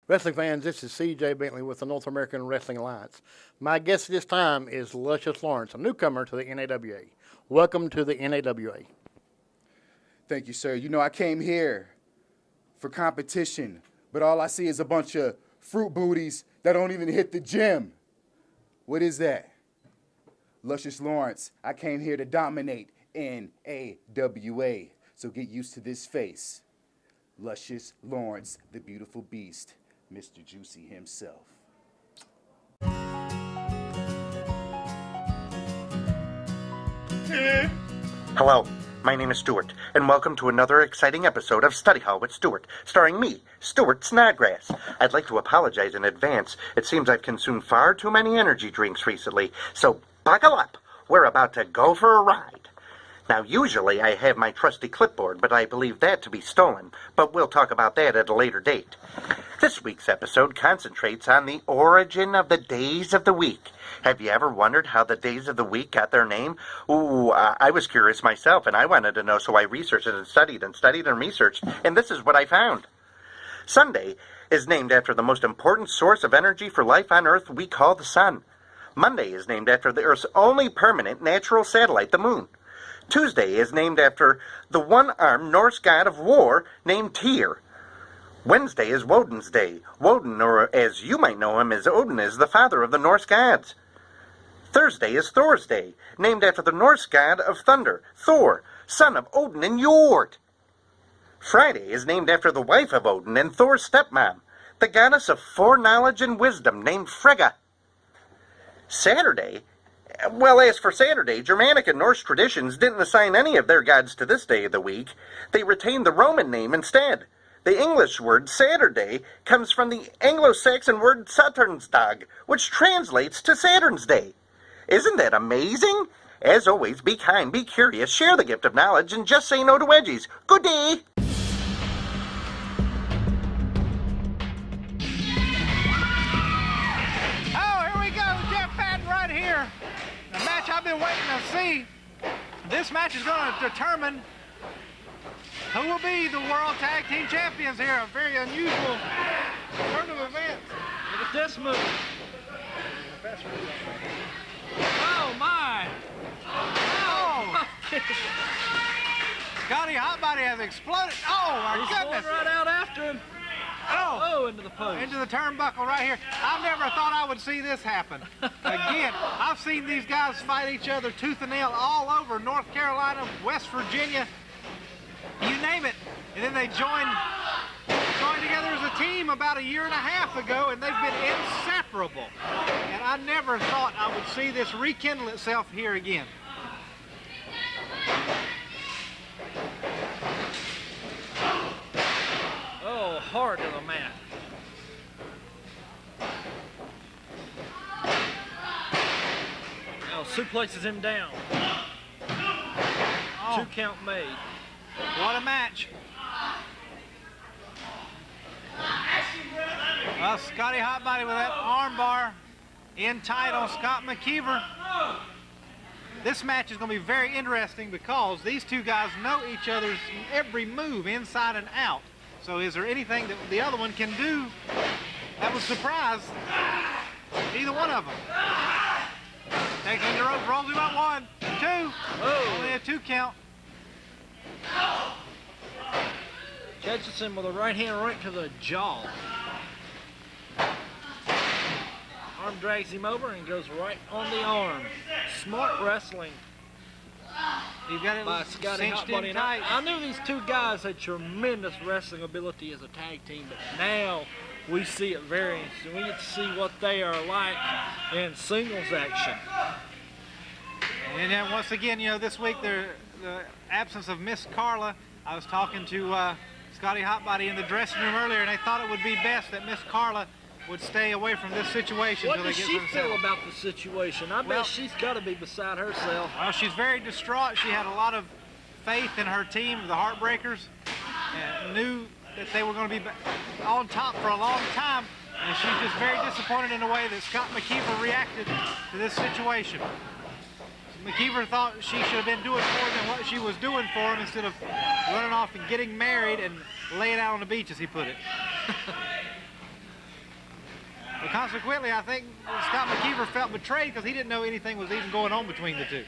Wrestling fans, this is C.J. Bentley with the North American Wrestling Alliance. My guest this time is Lucius Lawrence, a newcomer to the NAWA. Welcome to the NAWA. Thank you, sir. You know, I came here for competition, but all I see is a bunch of fruit booties that don't even hit the gym. What is that? Lucius Lawrence, I came here to dominate NAWA, so get used to this face. Lucius Lawrence, the beautiful beast. Mr. Juicy himself. Hello, my name is Stuart, and welcome to another exciting episode of Study Hall with Stuart, starring me, Stuart Snodgrass. I'd like to apologize in advance. It seems I've consumed far too many energy drinks recently, so buckle up. We're about to go for a ride. Now, usually I have my trusty clipboard, but I believe that to be stolen, but we'll talk about that at a later date. This week's episode concentrates on the origin of the days of the week. Have you ever wondered how the days of the week got their name? I was curious myself, and I wanted to know, so I researched and studied and researched, and this is what I found. Sunday is named after the most important source of energy for life on Earth we call the sun. Monday is named after the Earth's only permanent natural satellite, the moon. Tuesday is named after the one-armed Norse god of war named Tyr. Wednesday is Woden's Day. Woden, or as you might know him as Odin, is the father of the Norse gods. Thursday is Thor's Day, named after the Norse god of thunder, Thor, son of Odin and Jord. Friday is named after the wife of Odin and Thor's stepmom, the goddess of foreknowledge and wisdom named Frigga. Saturday, well, as for Saturday, Germanic and Norse traditions didn't assign any of their gods to this day of the week. They retained the Roman name instead. The English word Saturday comes from the Anglo-Saxon word Saturnsdag, which translates to Saturn's Day. Isn't that amazing? As always, be kind, be curious, share the gift of knowledge, and just say no to wedgies. Good day! I've been waiting to see. This match is going to determine who will be the World Tag Team Champions here. A very unusual turn of events. Look at this move. Oh, my. Oh. Scotty Hotbody has exploded. Oh, my goodness. He's going right out after him. Oh, into the post. Into the turnbuckle right here. I never thought I would see this happen. Again, I've seen these guys fight each other tooth and nail all over North Carolina, West Virginia, you name it. And then they joined together as a team about a year and a half ago, and they've been inseparable. And I never thought I would see this rekindle itself here again. Oh, hard to the mat. Now suplexes him down. Oh. 2 count made. What a match. Well, Scotty Hotbody with that armbar in tight on Scott McKeever. This match is going to be very interesting because these two guys know each other's every move inside and out. So is there anything that the other one can do that would surprise either one of them? Takes him to the rope, rolls him out 1, 2. Oh. Only a 2 count. Catches him with a right hand right to the jaw. Arm drags him over and goes right on the arm. Smart wrestling. You've got it by Scotty cinched in Hotbody. tight. I knew these two guys had tremendous wrestling ability as a tag team, but now we see it very interesting. We get to see what they are like in singles action. And then once again, you know, this week the absence of Miss Carla. I was talking to Scotty Hotbody in the dressing room earlier, and they thought it would be best that Miss Carla would stay away from this situation. What does she feel about the situation? I bet she's got to be beside herself. Well, she's very distraught. She had a lot of faith in her team, the Heartbreakers, and knew that they were going to be on top for a long time, and she's just very disappointed in the way that Scott McKeever reacted to this situation. McKeever thought she should have been doing more than what she was doing for him instead of running off and getting married and laying out on the beach, as he put it. But consequently, I think Scott McKeever felt betrayed because he didn't know anything was even going on between the two.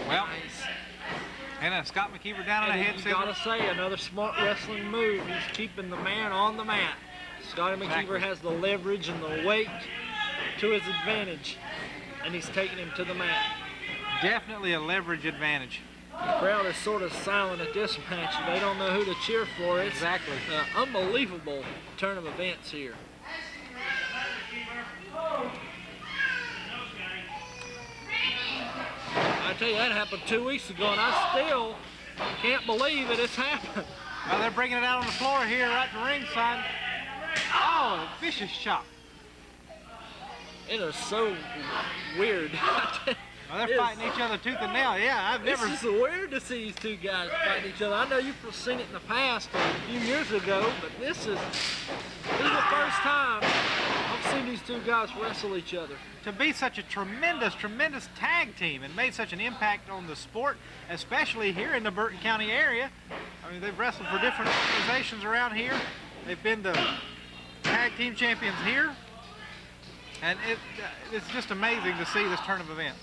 Well, and Scott McKeever down in the head. You gotta say, another smart wrestling move. He's keeping the man on the mat. Scotty McKeever has the leverage and the weight to his advantage, and he's taking him to the mat. Definitely a leverage advantage. The crowd is sort of silent at this match. They don't know who to cheer for. It's Exactly. Unbelievable turn of events here. I tell you, that happened 2 weeks ago, and I still can't believe it. It's happened. Well, they're bringing it out on the floor here right to ringside. Oh, vicious chop. It is so weird. Well, they're fighting each other tooth and nail. Yeah, I've never... It's just weird to see these two guys fighting each other. I know you've seen it in the past, a few years ago, but this is the first time I've seen these two guys wrestle each other. To be such a tremendous, tremendous tag team and made such an impact on the sport, especially here in the Burton County area. I mean, they've wrestled for different organizations around here. They've been the tag team champions here. And it's just amazing to see this turn of events.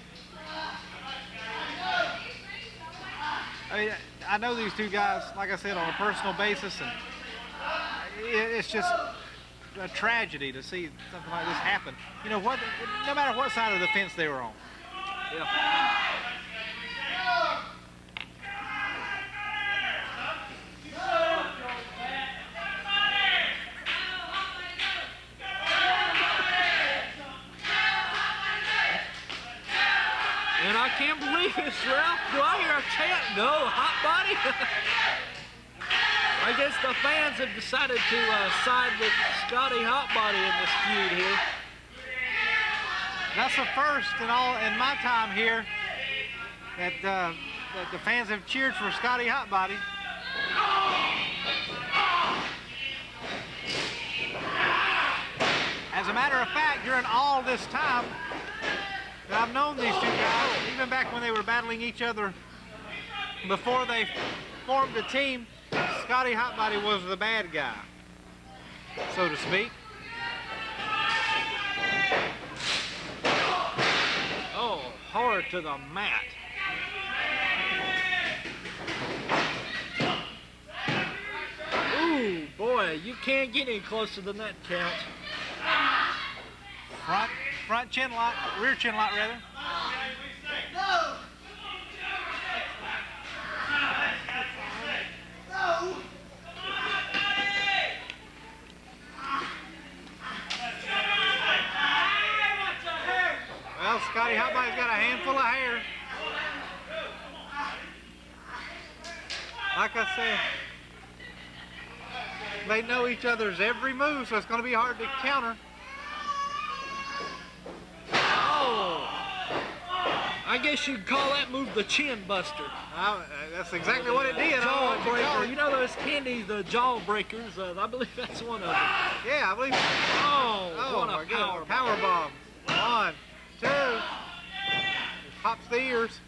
I mean, I know these two guys, like I said, on a personal basis, and it's just a tragedy to see something like this happen. You know, no matter what side of the fence they were on. Yeah. And I can't believe this, Ralph. Do I hear a chant? Go, hot body. I guess the fans have decided to side with Scotty Hotbody in this feud here. That's the first in my time here that the fans have cheered for Scotty Hotbody. As a matter of fact, during all this time that I've known these two guys, even back when they were battling each other before they formed a team, Scotty Hotbody was the bad guy, so to speak. Oh, hard to the mat. Ooh, boy, you can't get any closer than that count. Front chin lock, rear chin lock rather. Well, Scotty Hotbody's got a handful of hair. Like I said, they know each other's every move, so it's going to be hard to counter. Oh! I guess you'd call that move the chin buster. That's exactly what it did. Jawbreaker. You know those candies, the jawbreakers? I believe that's one of them. Yeah, I believe. Oh, what my a God. power Power bomb. 1, 2. Pops the ears.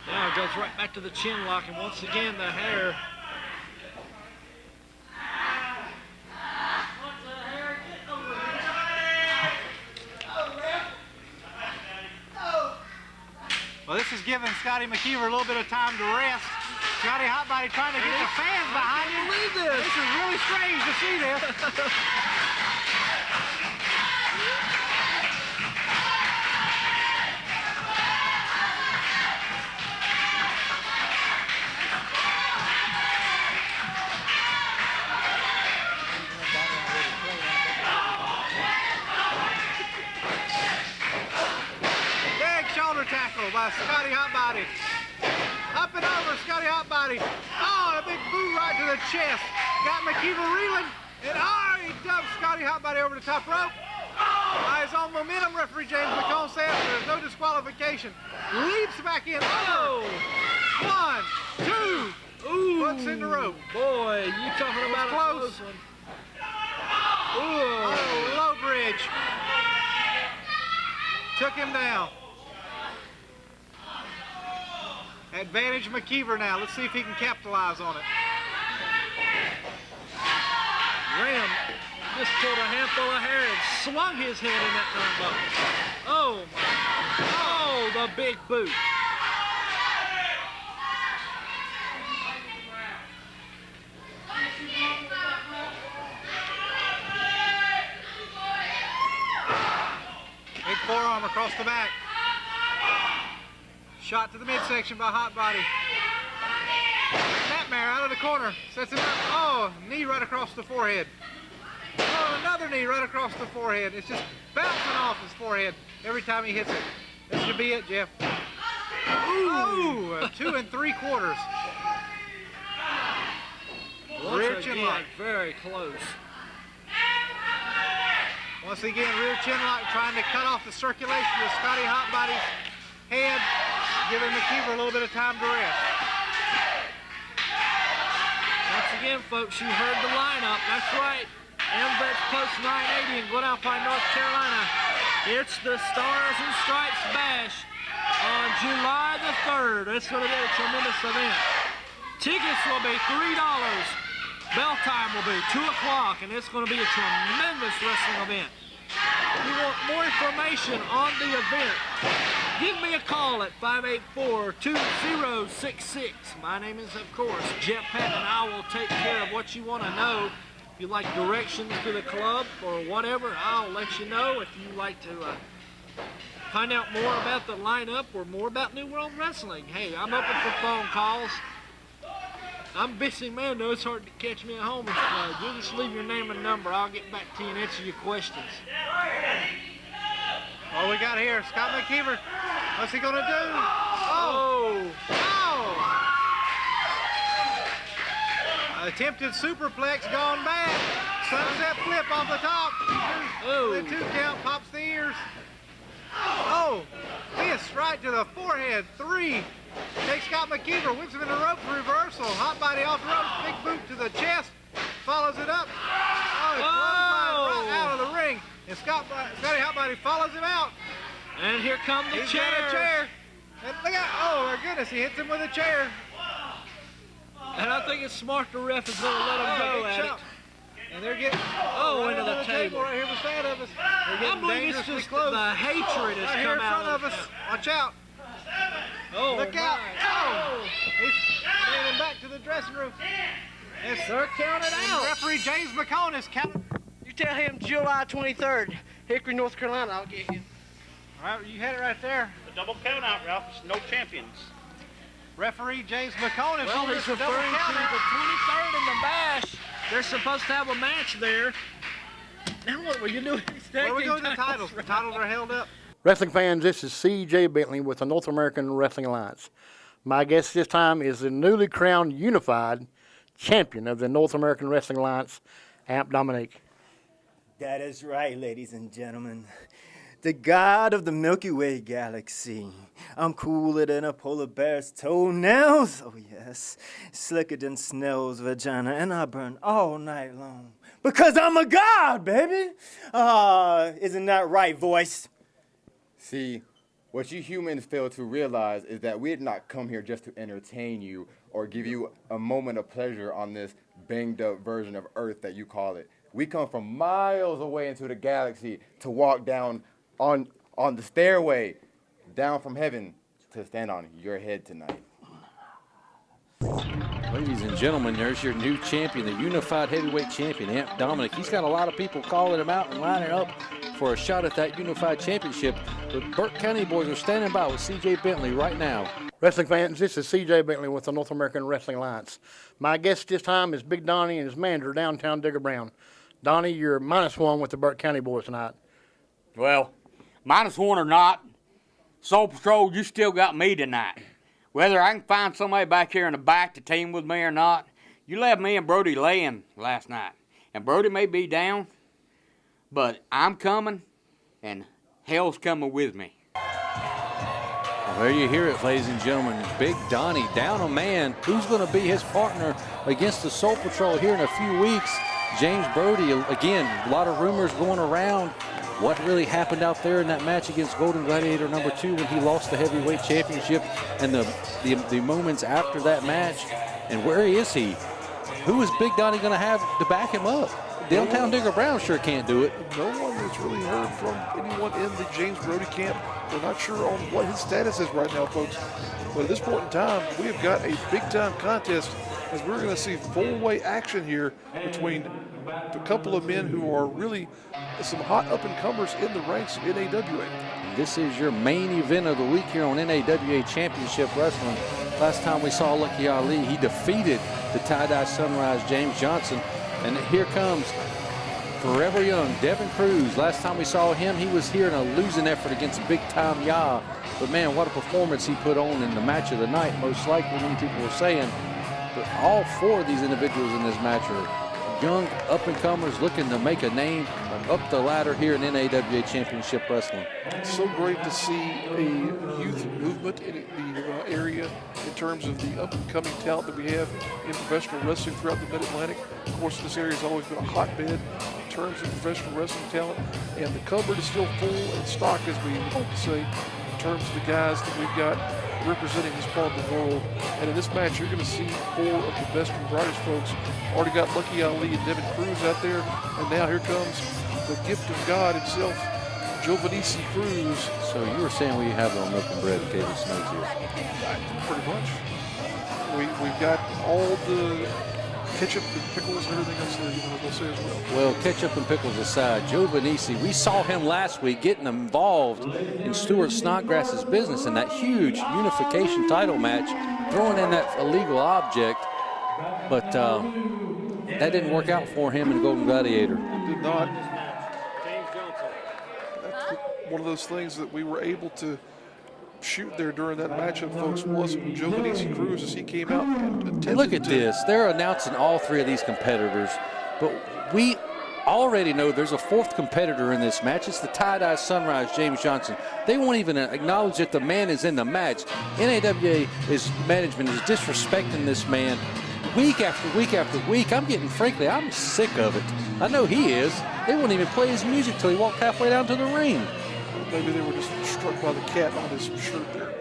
Now it goes right back to the chin lock, and once again the hair. Well, this is giving Scotty McKeever a little bit of time to rest. Scotty Hotbody trying to get the fans behind him. Believe this. This is really strange to see this. Big shoulder tackle by Scotty Hotbody. Up and over, Scotty Hotbody. Oh, a big boot right to the chest. Got McKeever reeling. And he dumped Scotty Hotbody over the top rope. By his own momentum, referee James McCone says there's no disqualification. Leaps back in. Oh! 1, 2. Ooh, Puts in the rope. Boy, you talking about a close. close one. Oh, low bridge. Took him down. Advantage McKeever now. Let's see if he can capitalize on it. Graham just pulled a handful of hair and swung his head in that turnbuckle. Oh, my. Oh, the big boot. Big forearm across the back. Shot to the midsection by Hotbody. Snapmare out of the corner. Sets him up. Oh, knee right across the forehead. Oh, another knee right across the forehead. It's just bouncing off his forehead every time he hits it. This should be it, Jeff. Ooh, 2 3/4. Rear chin lock. Very close. Once again, rear chin lock trying to cut off the circulation of Scotty Hotbody's head, giving McKeever a little bit of time to rest. Once again, folks, you heard the lineup. That's right. MVET's Post 980 in Glen Alpine, North Carolina. It's the Stars and Stripes Bash on July the 3rd. It's going to be a tremendous event. Tickets will be $3. Bell time will be 2 o'clock, and it's going to be a tremendous wrestling event. If you want more information on the event, give me a call at 584-2066. My name is, of course, Jeff Patton, and I will take care of what you want to know. If you like directions to the club or whatever, I'll let you know. If you like to find out more about the lineup or more about New World Wrestling, hey, I'm open for phone calls. I'm a busy man, though. It's hard to catch me at home. You just leave your name and number. I'll get back to you and answer your questions. What we got here? Scott McKeever. What's he going to do? Oh! Attempted superplex gone bad. Sunset flip off the top. Oh. The 2 count pops the ears. Oh! Fist right to the forehead. 3. Takes Scott McKeever, whips him in the rope reversal. Hotbody off the ropes, big boot to the chest. Follows it up. Oh, he clothesline right out of the ring. And Scotty Hotbody follows him out. And here come the He's chairs. got a chair. And look out. Oh, my goodness, he hits him with a chair. And I think it's smart the ref is going to let him go big at chop. it. And they're getting Oh, into the table. right here beside of us. They're I getting believe it's dangerously just close. the hatred has Right here in come front out of us. Watch out. Oh, Look my. out. Oh. He's standing back to the dressing room. They're counted out. Referee James McCone is counting. You tell him July 23rd, Hickory, North Carolina, I'll get you. All right, you had it right there. The double count out, Ralph. It's no champions. Referee James McCone is Well, over he's the double referring to count out. the 23rd in the bash. They're supposed to have a match there. Now what were you doing? Where we go to the titles? The titles are held up. Wrestling fans, this is C.J. Bentley with the North American Wrestling Alliance. My guest this time is the newly crowned unified champion of the North American Wrestling Alliance, Amp Dominique. That is right, ladies and gentlemen. The god of the Milky Way galaxy. I'm cooler than a polar bear's toenails. Oh, yes. Slicker than Snell's vagina, and I burn all night long. Because I'm a god, baby. Isn't that right, voice? See, what you humans fail to realize is that we did not come here just to entertain you or give you a moment of pleasure on this banged up version of Earth that you call it. We come from miles away into the galaxy to walk down on the stairway down from heaven to stand on your head tonight. Ladies and gentlemen, there's your new champion, the unified heavyweight champion, Amp Dominic. He's got a lot of people calling him out and lining up for a shot at that unified championship. The Burke County boys are standing by with C.J. Bentley right now. Wrestling fans, this is C.J. Bentley with the North American Wrestling Alliance. My guest this time is Big Donnie and his manager, downtown Digger Brown. Donnie, you're -1 with the Burke County boys tonight. Well, -1 or not, Soul Patrol, you still got me tonight. Whether I can find somebody back here in the back to team with me or not, you left me and Brody laying last night. And Brody may be down, but I'm coming, and hell's coming with me. Well, there you hear it, ladies and gentlemen. Big Donnie down a man. Who's going to be his partner against the Soul Patrol here in a few weeks? James Brody, again, a lot of rumors going around. What really happened out there in that match against Golden Gladiator #2 when he lost the heavyweight championship, and the moments after that match, and where is he? Who is Big Donnie going to have to back him up? Downtown Digger Brown sure can't do it. No one has really heard from anyone in the James Brody camp. We're not sure on what his status is right now, folks. But at this point in time, we have got a big-time contest, as we're going to see full-way action here between a couple of men who are really some hot up-and-comers in the ranks of NAWA. This is your main event of the week here on NAWA Championship Wrestling. Last time we saw Lucky Ali, he defeated the Tie-Dye Sunrise James Johnson. And here comes Forever Young, Devin Cruz. Last time we saw him, he was here in a losing effort against Big Time Ya. But man, what a performance he put on in the match of the night, most likely, many people were saying. But all four of these individuals in this match are young up-and-comers looking to make a name up the ladder here in NAWA Championship Wrestling. It's so great to see a youth movement in the area in terms of the up-and-coming talent that we have in professional wrestling throughout the Mid-Atlantic. Of course, this area has always been a hotbed in terms of professional wrestling talent, and the cupboard is still full and stocked, as we like to say, in terms of the guys that we've got representing this part of the world. And in this match, you're going to see four of the best and brightest folks. Already got Lucky Ali and Devin Cruz out there, and now here comes the gift of God himself, Giovannici Cruz. So you were saying we have on milk and bread and table snakes here? Pretty much. We've got all the ketchup and pickles and everything else there, you know, we'll say as well. Well, ketchup and pickles aside, Giovannici, we saw him last week getting involved in Stuart Snodgrass's business in that huge unification title match, throwing in that illegal object, but that didn't work out for him in Golden Gladiator. It did not. That's one of those things that we were able to shoot there during that matchup, folks, was Giovannici Cruz as he came out and attempted Look at this. They're announcing all three of these competitors, but we already know there's a fourth competitor in this match. It's the Tie-Dye Sunrise James Johnson. They won't even acknowledge that the man is in the match. NAWA management is disrespecting this man week after week after week. Frankly, I'm sick of it. I know he is. They won't even play his music till he walked halfway down to the ring. Maybe they were just struck by the cat on his shirt there.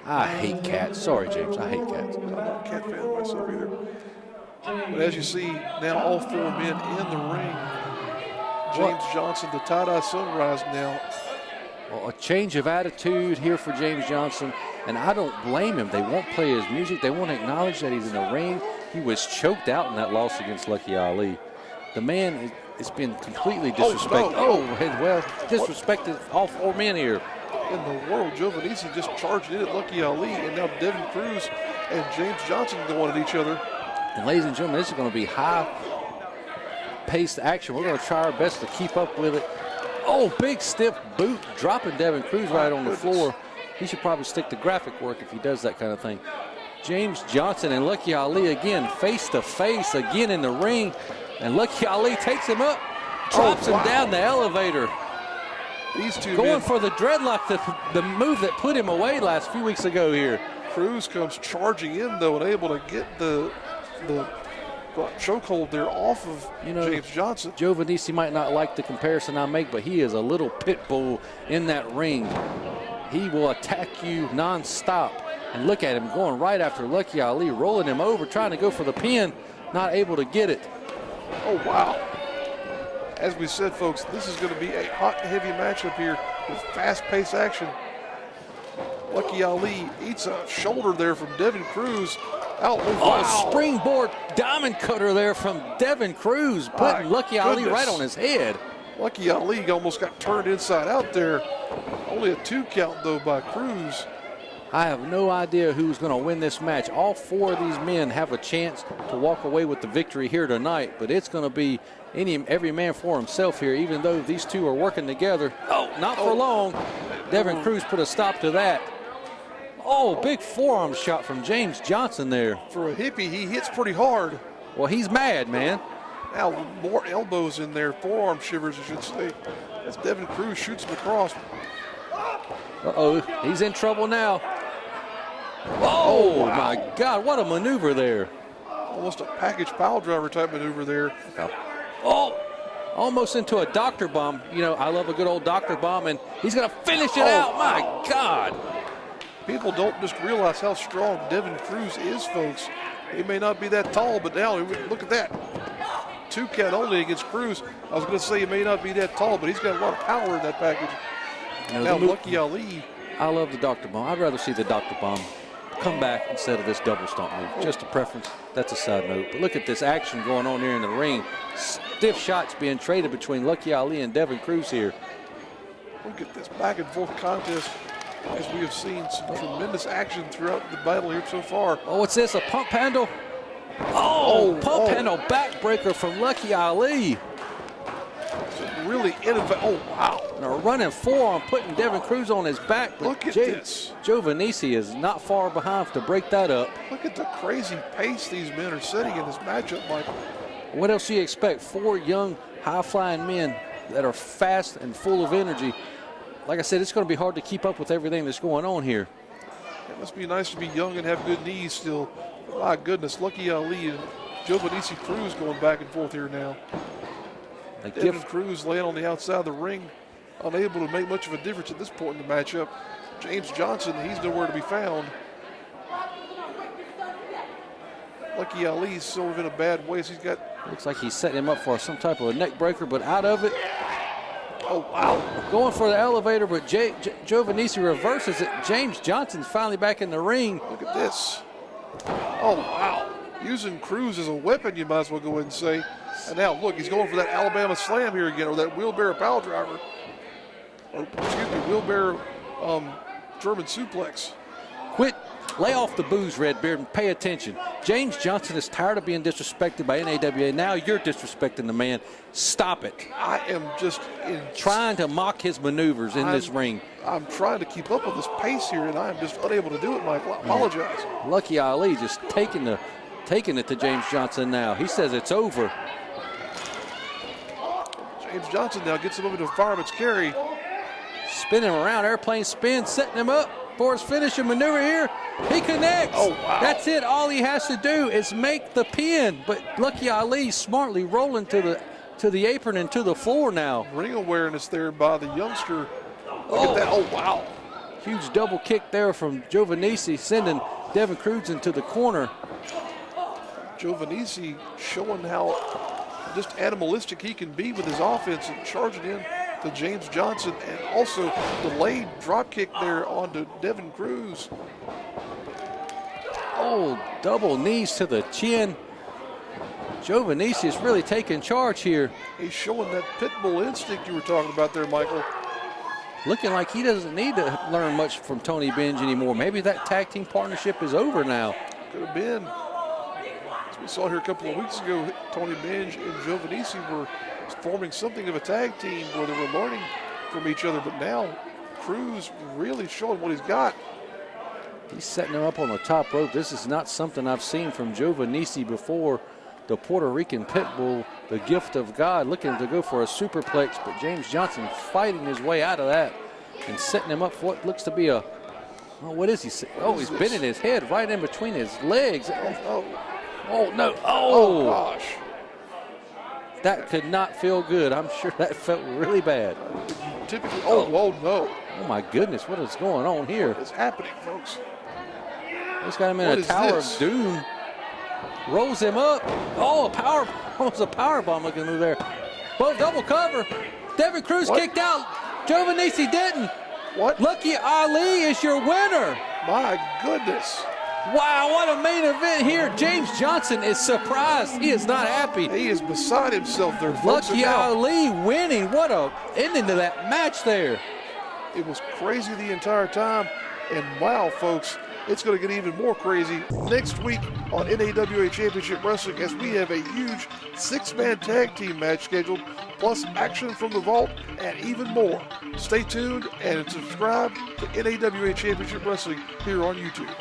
I hate cats. Sorry, James. I hate cats. I'm not a cat fan myself either. But as you see, now all four men in the ring. James Johnson, the Tie-Dye Sunrise now. Well, a change of attitude here for James Johnson, and I don't blame him. They won't play his music. They won't acknowledge that he's in the ring. He was choked out in that loss against Lucky Ali. The man has been completely disrespected. Disrespected all four men here. In the world, Giovannici just charged in at Lucky Ali, and now Devin Cruz and James Johnson going at each other. And ladies and gentlemen, this is going to be high paced action. We're going to try our best to keep up with it. Oh, big stiff boot, dropping Devin Cruz right on the floor. He should probably stick to graphic work if he does that kind of thing. James Johnson and Lucky Ali again, face to face, again in the ring. And Lucky Ali takes him up, drops him down the elevator. These two going for the dreadlock, the move that put him away last few weeks ago here. Cruz comes charging in, though, and able to get the chokehold there off of James Johnson. Giovannici might not like the comparison I make, but he is a little pit bull in that ring. He will attack you nonstop. And look at him going right after Lucky Ali, rolling him over, trying to go for the pin, not able to get it. Oh, wow. As we said, folks, this is going to be a hot, heavy matchup here with fast-paced action. Lucky Ali eats a shoulder there from Devin Cruz, Oh, springboard diamond cutter there from Devin Cruz, putting Lucky Ali right on his head. Lucky Ali almost got turned inside out there. Only a 2 count, though, by Cruz. I have no idea who's going to win this match. All 4 of these men have a chance to walk away with the victory here tonight, but it's going to be every man for himself here, even though these 2 are working together. Oh, not for long. Devin Cruz put a stop to that. Oh, big forearm shot from James Johnson there. For a hippie, he hits pretty hard. Well, he's mad, man. Now, more elbows in there, forearm shivers, I should say, as Devin Cruz shoots him across. Uh-oh, he's in trouble now. Oh, wow. My God, what a maneuver there. Almost a package pile driver type maneuver there. Oh, almost into a doctor bomb. You know, I love a good old doctor bomb, and he's going to finish it out. My God. People don't just realize how strong Devin Cruz is, folks. He may not be that tall, but now look at that. 2 count only against Cruz. I was going to say he may not be that tall, but he's got a lot of power in that package. You know, now Lucky Ali. I love the doctor bomb. I'd rather see the doctor bomb come back instead of this double stomp move. Just a preference. That's a side note. But look at this action going on here in the ring. Stiff shots being traded between Lucky Ali and Devin Cruz here. Look at this back and forth contest as we have seen some tremendous action throughout the battle here so far. Oh, what's this? A pump handle? Oh, pump handle backbreaker from Lucky Ali. Really innovative. Oh, wow. And a running forearm putting Devin Cruz on his back. But look at this. Joe Venisi is not far behind to break that up. Look at the crazy pace these men are setting in this matchup, Michael. What else do you expect? 4 young, high-flying men that are fast and full of energy. Like I said, it's going to be hard to keep up with everything that's going on here. It must be nice to be young and have good knees still. My goodness, Lucky Ali and Joe Venisi Cruz going back and forth here now. Devin Cruz laying on the outside of the ring, unable to make much of a difference at this point in the matchup. James Johnson, he's nowhere to be found. Lucky Ali's sort of in a bad way. So he's got. Looks like he's setting him up for some type of a neck breaker, but out of it. Oh, wow. Going for the elevator, but Joe Venisi reverses it. James Johnson's finally back in the ring. Look at this. Oh, wow. Using Cruz as a weapon, you might as well go ahead and say. And now, look, he's going for that Alabama slam here again, or that wheelbarrow pile driver. Or, excuse me, wheelbarrow German suplex. Quit. Lay off the booze, Redbeard, and pay attention. James Johnson is tired of being disrespected by NAWA. Now you're disrespecting the man. Stop it. I am just trying to mock his maneuvers in this ring. I'm trying to keep up with this pace here, and I am just unable to do it, Michael. I apologize. Lucky Ali just taking it to James Johnson now. He says it's over. James Johnson now gets him over to fireman's carry. Spinning him around, airplane spin, setting him up for his finishing maneuver here. He connects. Oh, wow. That's it. All he has to do is make the pin. But Lucky Ali smartly rolling to the apron and to the floor now. Ring awareness there by the youngster. Look at that. Oh, wow. Huge double kick there from Joe Venisi, sending Devin Cruz into the corner. Joe Venisi showing how just animalistic he can be with his offense and charging in to James Johnson, and also delayed drop kick there onto Devin Cruz. Oh, double knees to the chin. Joe Venisi is really taking charge here. He's showing that pit bull instinct you were talking about there, Michael. Looking like he doesn't need to learn much from Tony Benj anymore. Maybe that tag team partnership is over now. Could have been. As we saw here a couple of weeks ago, Tony Benj and Joe Venisi were forming something of a tag team where they were learning from each other, but now Cruz really showing what he's got. He's setting him up on the top rope. This is not something I've seen from Joe Venisi before. The Puerto Rican pit bull, the gift of God, looking to go for a superplex, but James Johnson fighting his way out of that and setting him up for what looks to be a, oh, what is he? Oh, he's bending his head right in between his legs. Oh no. Oh gosh. That could not feel good. I'm sure that felt really bad. Typically, oh no. Oh my goodness, what is going on here? What is happening, folks? He's got him in a Tower of Doom. Rolls him up. Oh, almost a power bomb looking move there. Both double cover. Devin Cruz kicked out. Joe Venisi didn't. What? Lucky Ali is your winner. My goodness. Wow, what a main event here. James Johnson is surprised. He is not happy. He is beside himself there, folks. Lucky Ali winning. What a ending to that match there. It was crazy the entire time. And wow, folks, it's going to get even more crazy next week on NAWA Championship Wrestling as we have a huge 6-man tag team match scheduled, plus action from the vault and even more. Stay tuned and subscribe to NAWA Championship Wrestling here on YouTube.